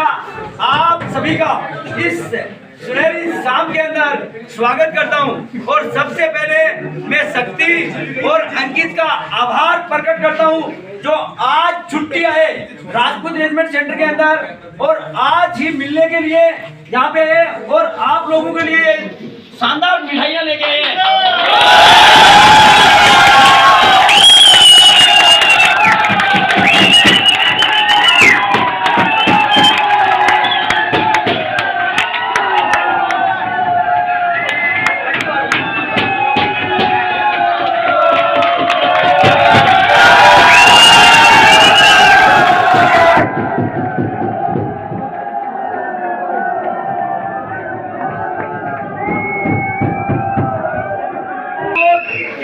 आप सभी का इस सुनहरी शाम के अंदर स्वागत करता हूं और सबसे पहले मैं शक्ति और अंकित का आभार प्रकट करता हूं जो आज छुट्टी आए राजपूत रेजिमेंट सेंटर के अंदर और आज ही मिलने के लिए यहाँ पे है और आप लोगों के लिए शानदार मिठाइयाँ लेके आए हैं।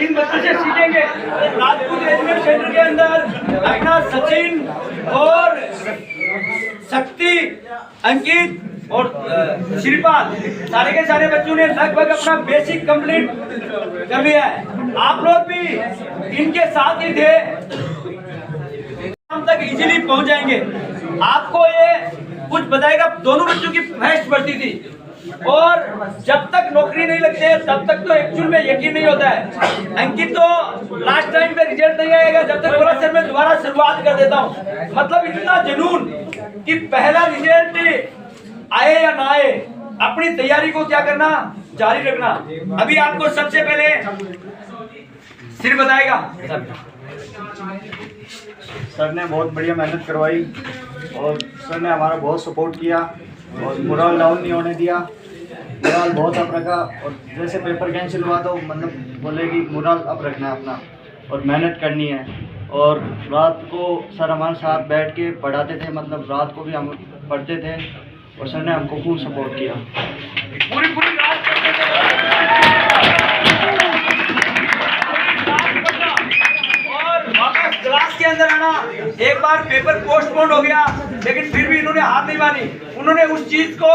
इन बच्चों से सीखेंगे राजपूत रेजिमेंट सेंटर के अंदर अपना सचिन और शक्ति अंकित और श्रीपाल सारे के सारे बच्चों ने लगभग अपना बेसिक कंप्लीट कर लिया है। आप लोग भी इनके साथ ही थे, हम तक इजीली पहुंच जाएंगे। आपको ये कुछ बताएगा, दोनों बच्चों की फर्स्ट भर्ती थी और जब तक नौकरी नहीं लगती है तब तक तो एक्चुअल में यकीन नहीं होता है। अंकित तो लास्ट टाइम पे रिजल्ट नहीं आएगा जब तक बोला सर मैं दोबारा शुरुआत कर देता हूँ। मतलब इतना जुनून कि पहला रिजल्ट आए या ना आए अपनी तैयारी को क्या करना जारी रखना। अभी आपको सबसे पहले सिर बताएगा। सर ने बहुत बढ़िया मेहनत करवाई और सर ने हमारा बहुत सपोर्ट किया और मोरल डाउन नहीं होने दिया। मोरल बहुत अप रखा और जैसे पेपर कैंसिल हुआ तो मतलब बोले कि मोरल अप रखना है अपना और मेहनत करनी है। और रात को सर हमारे साथ बैठ के पढ़ाते थे, मतलब रात को भी हम पढ़ते थे और सर ने हमको खूब सपोर्ट किया। पूरी रात और वापस क्लास के अंदर आना। एक बार पेपर पोस्टपोन हो गया लेकिन फिर भी इन्होंने हार नहीं मानी। उन्होंने उस चीज को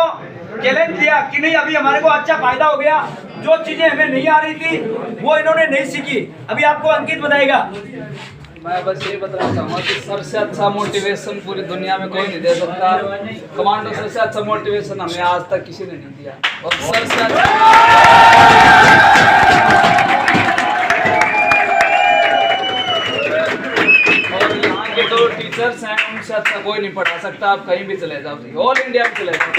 चैलेंज दिया कि नहीं अभी हमारे को अच्छा फायदा हो गया, जो चीजें हमें नहीं आ रही थी वो इन्होंने नहीं सीखी। अभी आपको अंकित बताएगा। मैं बस ये बताना चाहूँगा कि सबसे अच्छा मोटिवेशन पूरी दुनिया में कोई नहीं दे सकता। कमांडो सबसे अच्छा मोटिवेशन हमें आज तक किसी ने नहीं दिया और सबसे अच्छा और यहाँ के जो टीचर्स हैं उनसे अच्छा कोई नहीं पढ़ा सकता। आप कहीं भी चले जाओ, ऑल इंडिया में चले जाओ।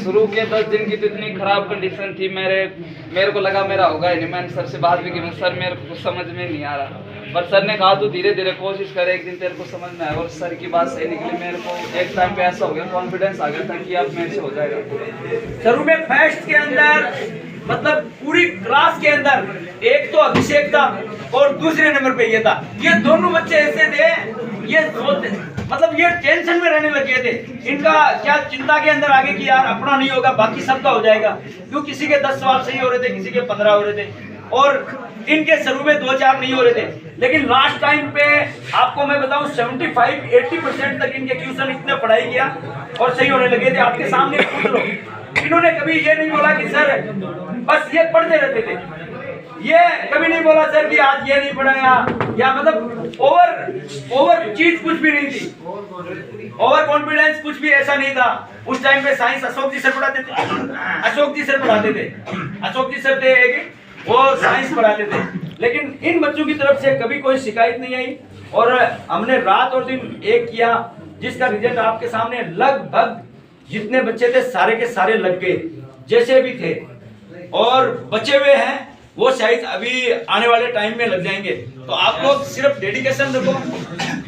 शुरू के 10 दिन की तो इतनी खराब कंडीशन थी, मेरे को लगा मेरा होगा ही नहीं। मैंने सर से बात भी की, सर मेरे को कुछ समझ में नहीं आ रहा, पर सर ने कहा तू धीरे धीरे कोशिश कर, एक दिन तेरे को समझ में आएगा। और सर की बात सही निकली। मेरे को एक टाइम पे ऐसा हो गया, कॉन्फिडेंस आ गया था कि अब मेरे से हो जाएगा। शुरू में फर्स्ट के अंदर मतलब पूरी क्लास के अंदर एक तो अभिषेक था और दूसरे नंबर पे ये था। ये दोनों बच्चे ऐसे थे, ये मतलब ये टेंशन में रहने लगे थे। इनका क्या चिंता के अंदर आगे कि यार अपना नहीं होगा बाकी सबका हो जाएगा, क्यों किसी के 10 सवाल सही हो रहे थे, किसी के 15 हो रहे थे और इनके शुरू में 2-4 नहीं हो रहे थे। लेकिन लास्ट टाइम पे आपको मैं बताऊं 75-80% तक इनके क्वेश्चन इतने पढ़ाई किया और सही होने लगे थे। आपके सामने पूछ लो, इन्होंने कभी ये नहीं बोला कि सर बस ये पढ़ते रहते थे, ये कभी नहीं बोला सर कि आज ये नहीं पढ़ाया, या मतलब ओवर चीज कुछ भी नहीं थी, ओवर कॉन्फिडेंस कुछ भी ऐसा नहीं था। उस टाइम पे साइंस अशोक जी सर पढ़ाते थे, अशोक जी सर थे एक, वो साइंस पढ़ाते थे। लेकिन इन बच्चों की तरफ से कभी कोई शिकायत नहीं आई और हमने रात और दिन एक किया, जिसका रिजल्ट आपके सामने लगभग जितने बच्चे थे सारे के सारे लग गए जैसे भी थे, और बचे हुए हैं वो शायद अभी आने वाले टाइम में लग जाएंगे। तो आप लोग सिर्फ डेडिकेशन रखो,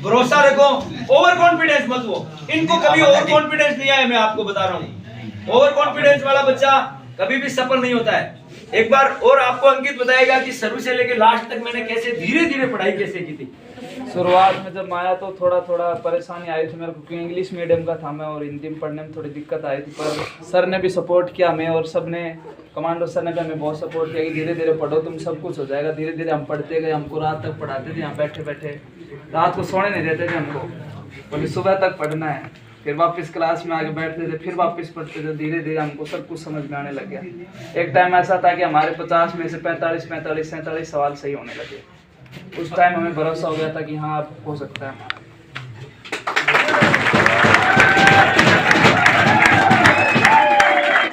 भरोसा रखो, ओवर कॉन्फिडेंस मत हो। इनको कभी ओवर कॉन्फिडेंस नहीं आया, मैं आपको बता रहा हूँ। ओवर कॉन्फिडेंस वाला बच्चा कभी भी सफल नहीं होता है। एक बार और आपको अंकित बताएगा कि शुरू से लेकर लास्ट तक मैंने कैसे धीरे धीरे पढ़ाई कैसे की थी। शुरुआत में जब आया तो थोड़ा परेशानी आई थी मेरे को, क्योंकि इंग्लिश मीडियम का था मैं और हिंदी में पढ़ने में थोड़ी दिक्कत आई थी। पर सर ने भी सपोर्ट किया हमें और सब ने, कमांडो सर ने भी हमें बहुत सपोर्ट किया कि धीरे धीरे पढ़ो, तुम सब कुछ हो जाएगा। धीरे धीरे हम पढ़ते गए, हमको रात तक पढ़ाते थे, यहाँ बैठे बैठे रात को सोने नहीं देते थे हमको, बोले सुबह तक पढ़ना है। फिर वापस क्लास में आके बैठते थे, फिर वापस पढ़ते थे। धीरे धीरे हमको सब कुछ समझ में आने लग गया। एक टाइम ऐसा था कि हमारे 50 में से 45, 47 सवाल सही होने लगे। उस टाइम हमें भरोसा हो गया था कि हाँ अब हो सकता है।